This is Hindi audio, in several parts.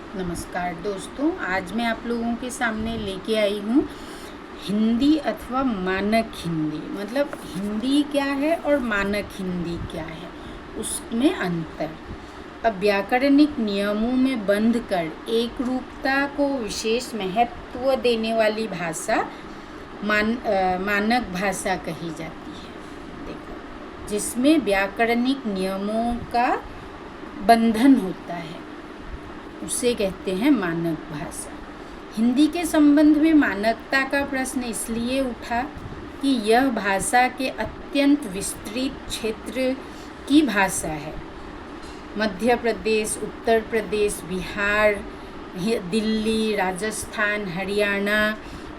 नमस्कार दोस्तों, आज मैं आप लोगों के सामने लेके आई हूँ हिंदी अथवा मानक हिंदी। मतलब हिंदी क्या है और मानक हिंदी क्या है, उसमें अंतर। अब व्याकरणिक नियमों में बंध कर एक रूपता को विशेष महत्व देने वाली भाषा मानक भाषा कही जाती है। देखो, जिसमें व्याकरणिक नियमों का बंधन होता है उसे कहते हैं मानक भाषा। हिंदी के संबंध में मानकता का प्रश्न इसलिए उठा कि यह भाषा के अत्यंत विस्तृत क्षेत्र की भाषा है। मध्य प्रदेश, उत्तर प्रदेश, बिहार, दिल्ली, राजस्थान, हरियाणा,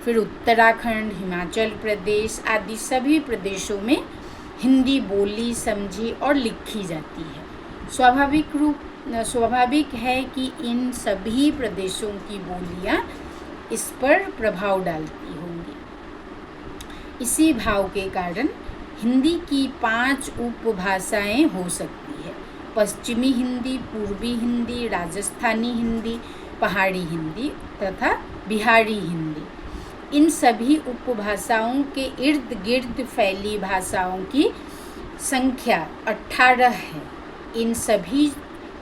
फिर उत्तराखंड, हिमाचल प्रदेश आदि सभी प्रदेशों में हिंदी बोली, समझी और लिखी जाती है। स्वाभाविक है कि इन सभी प्रदेशों की बोलियां इस पर प्रभाव डालती होंगी। इसी भाव के कारण हिंदी की 5 उपभाषाएं हो सकती है: पश्चिमी हिंदी, पूर्वी हिंदी, राजस्थानी हिंदी, पहाड़ी हिंदी तथा बिहारी हिंदी। इन सभी उपभाषाओं के इर्द गिर्द फैली भाषाओं की संख्या 18 है। इन सभी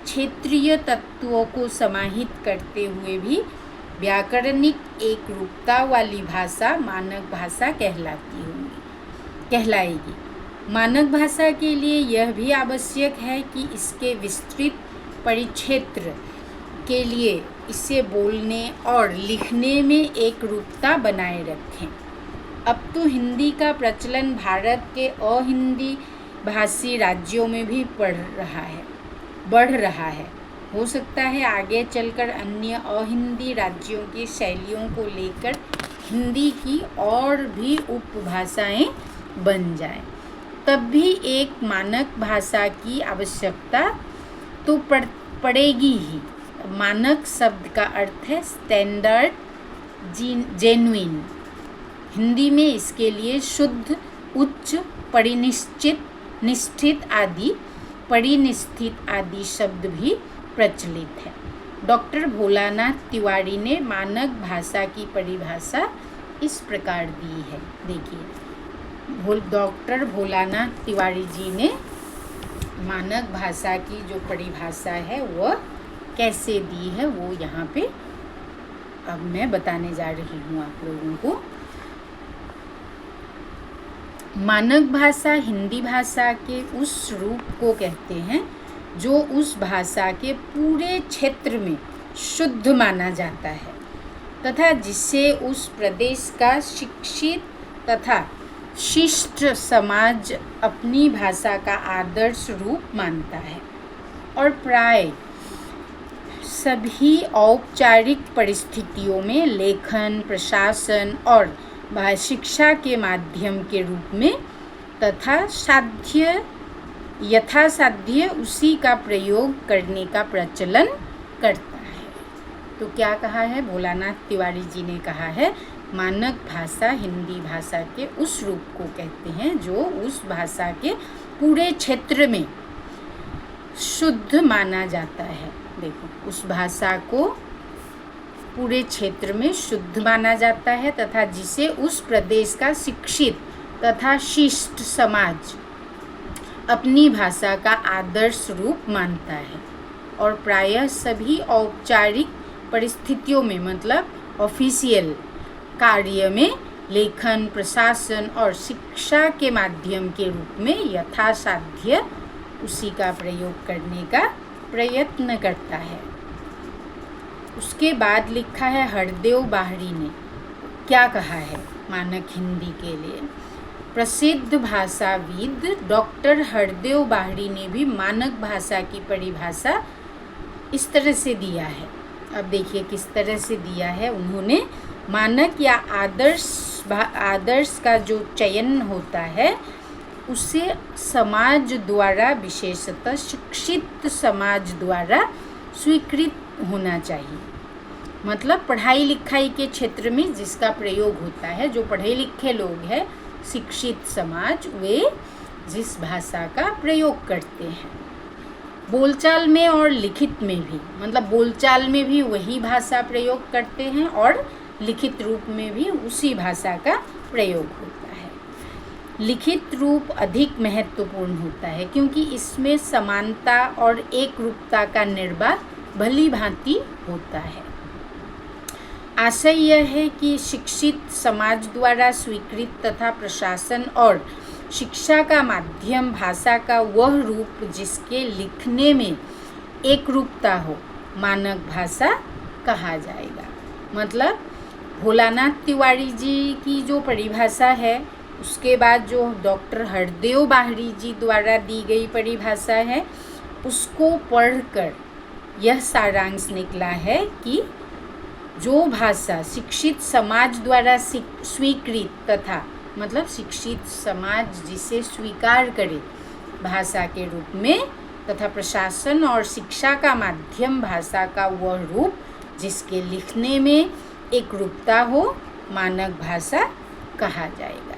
क्षेत्रीय तत्वों को समाहित करते हुए भी व्याकरणिक एक रूपता वाली भाषा मानक भाषा कहलाएगी। मानक भाषा के लिए यह भी आवश्यक है कि इसके विस्तृत परिक्षेत्र के लिए इसे बोलने और लिखने में एक रूपता बनाए रखें। अब तो हिंदी का प्रचलन भारत के अहिंदी भाषी राज्यों में भी बढ़ रहा है। हो सकता है आगे चलकर अन्य अहिंदी राज्यों की शैलियों को लेकर हिंदी की और भी उपभाषाएं बन जाएं। तब भी एक मानक भाषा की आवश्यकता तो पड़ेगी ही। मानक शब्द का अर्थ है स्टैंडर्ड, जेन्युइन। हिंदी में इसके लिए शुद्ध, उच्च, परिनिष्ठित आदि शब्द भी प्रचलित है। डॉक्टर भोलानाथ तिवारी ने मानक भाषा की परिभाषा इस प्रकार दी है। देखिए, डॉक्टर भोलानाथ तिवारी जी ने मानक भाषा की जो परिभाषा है वह कैसे दी है वो यहाँ पे अब मैं बताने जा रही हूँ आप लोगों को। मानक भाषा हिंदी भाषा के उस रूप को कहते हैं जो उस भाषा के पूरे क्षेत्र में शुद्ध माना जाता है तथा जिसे उस प्रदेश का शिक्षित तथा शिष्ट समाज अपनी भाषा का आदर्श रूप मानता है और प्राय सभी औपचारिक परिस्थितियों में लेखन, प्रशासन और शिक्षा के माध्यम के रूप में तथा यथासाध्य उसी का प्रयोग करने का प्रचलन करता है। तो क्या कहा है भोलानाथ तिवारी जी ने? कहा है मानक भाषा हिंदी भाषा के उस रूप को कहते हैं जो उस भाषा के पूरे क्षेत्र में शुद्ध माना जाता है। देखो, उस भाषा को पूरे क्षेत्र में शुद्ध माना जाता है तथा जिसे उस प्रदेश का शिक्षित तथा शिष्ट समाज अपनी भाषा का आदर्श रूप मानता है और प्रायः सभी औपचारिक परिस्थितियों में, मतलब ऑफिशियल कार्य में, लेखन, प्रशासन और शिक्षा के माध्यम के रूप में यथासाध्य उसी का प्रयोग करने का प्रयत्न करता है। उसके बाद लिखा है हरदेव बाहरी ने क्या कहा है मानक हिंदी के लिए। प्रसिद्ध भाषाविद डॉक्टर हरदेव बाहरी ने भी मानक भाषा की परिभाषा इस तरह से दिया है। अब देखिए किस तरह से दिया है उन्होंने। मानक या आदर्श का जो चयन होता है उसे समाज द्वारा, विशेषतः शिक्षित समाज द्वारा स्वीकृत होना चाहिए। मतलब पढ़ाई लिखाई के क्षेत्र में जिसका प्रयोग होता है, जो पढ़े लिखे लोग हैं, शिक्षित समाज, वे जिस भाषा का प्रयोग करते हैं बोलचाल में और लिखित में भी, मतलब बोलचाल में भी वही भाषा प्रयोग करते हैं और लिखित रूप में भी उसी भाषा का प्रयोग होता है। लिखित रूप अधिक महत्वपूर्ण होता है क्योंकि इसमें समानता और एक रूपता का निर्वाह भली भांति होता है। आशय यह है कि शिक्षित समाज द्वारा स्वीकृत तथा प्रशासन और शिक्षा का माध्यम भाषा का वह रूप जिसके लिखने में एक रूपता हो मानक भाषा कहा जाएगा। मतलब भोलानाथ तिवारी जी की जो परिभाषा है, उसके बाद जो डॉक्टर हरदेव बाहरी जी द्वारा दी गई परिभाषा है, उसको पढ़कर यह सारांश निकला है कि जो भाषा शिक्षित समाज द्वारा स्वीकृत तथा, मतलब शिक्षित समाज जिसे स्वीकार करे भाषा के रूप में, तथा प्रशासन और शिक्षा का माध्यम भाषा का वह रूप जिसके लिखने में एक रूपता हो मानक भाषा कहा जाएगा।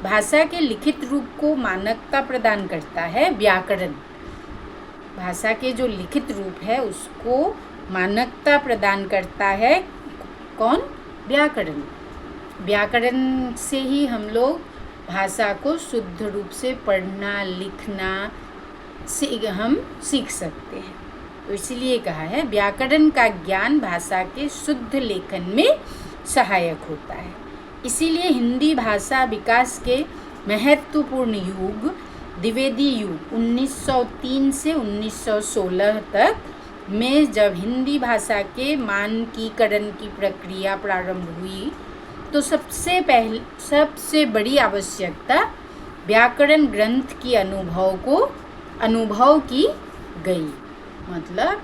भाषा के लिखित रूप को मानकता प्रदान करता है व्याकरण। भाषा के जो लिखित रूप है उसको मानकता प्रदान करता है कौन? व्याकरण। व्याकरण से ही हम लोग भाषा को शुद्ध रूप से पढ़ना लिखना हम सीख सकते हैं। तो इसलिए कहा है व्याकरण का ज्ञान भाषा के शुद्ध लेखन में सहायक होता है। इसीलिए हिंदी भाषा विकास के महत्वपूर्ण युग द्विवेदी युग 1903 से 1916 तक में जब हिंदी भाषा के मानकीकरण की प्रक्रिया प्रारंभ हुई तो सबसे बड़ी आवश्यकता व्याकरण ग्रंथ की अनुभव की गई। मतलब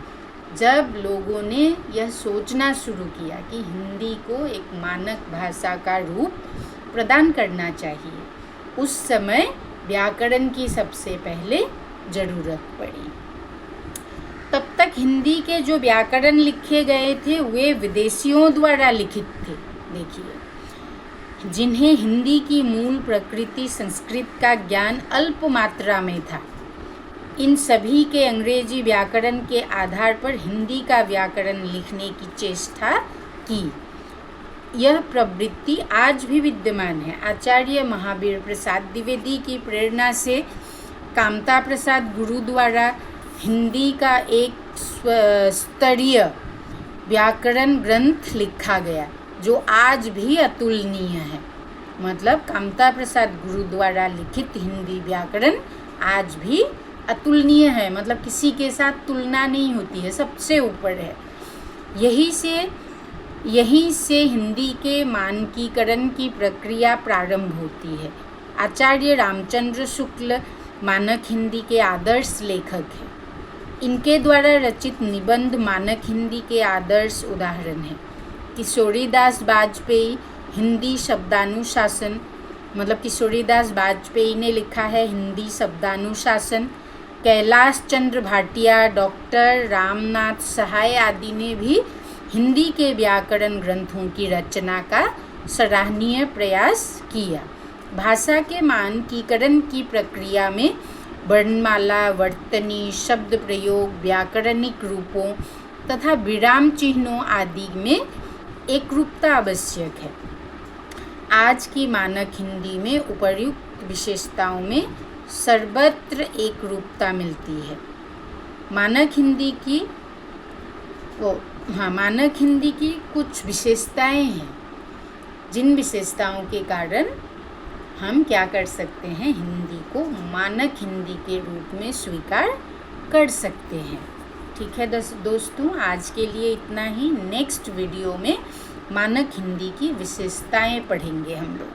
जब लोगों ने यह सोचना शुरू किया कि हिंदी को एक मानक भाषा का रूप प्रदान करना चाहिए, उस समय व्याकरण की सबसे पहले ज़रूरत पड़ी। तब तक हिंदी के जो व्याकरण लिखे गए थे वे विदेशियों द्वारा लिखित थे। देखिए, जिन्हें हिंदी की मूल प्रकृति संस्कृत का ज्ञान अल्प मात्रा में था, इन सभी के अंग्रेजी व्याकरण के आधार पर हिंदी का व्याकरण लिखने की चेष्टा की। यह प्रवृत्ति आज भी विद्यमान है। आचार्य महावीर प्रसाद द्विवेदी की प्रेरणा से कामता प्रसाद गुरु द्वारा हिंदी का एक स्तरीय व्याकरण ग्रंथ लिखा गया जो आज भी अतुलनीय है। मतलब कामता प्रसाद गुरु द्वारा लिखित हिंदी व्याकरण आज भी अतुलनीय है, मतलब किसी के साथ तुलना नहीं होती है, सबसे ऊपर है। यहीं से हिंदी के मानकीकरण की प्रक्रिया प्रारंभ होती है। आचार्य रामचंद्र शुक्ल मानक हिंदी के आदर्श लेखक हैं। इनके द्वारा रचित निबंध मानक हिंदी के आदर्श उदाहरण हैं। किशोरीदास बाजपेयी हिंदी शब्दानुशासन, मतलब किशोरीदास बाजपेयी ने लिखा है हिंदी शब्दानुशासन। कैलाश चंद्र भाटिया, डॉक्टर रामनाथ सहाय आदि ने भी हिंदी के व्याकरण ग्रंथों की रचना का सराहनीय प्रयास किया। भाषा के मानकीकरण की प्रक्रिया में वर्णमाला, वर्तनी, शब्द प्रयोग, व्याकरणिक रूपों तथा विराम चिन्हों आदि में एकरूपता आवश्यक है। आज की मानक हिंदी में उपर्युक्त विशेषताओं में सर्वत्र एकरूपता मिलती है। मानक हिंदी की कुछ विशेषताएं हैं, जिन विशेषताओं के कारण हम क्या कर सकते हैं, हिंदी को मानक हिंदी के रूप में स्वीकार कर सकते हैं। ठीक है दोस्तों, आज के लिए इतना ही। नेक्स्ट वीडियो में मानक हिंदी की विशेषताएं पढ़ेंगे हम लोग।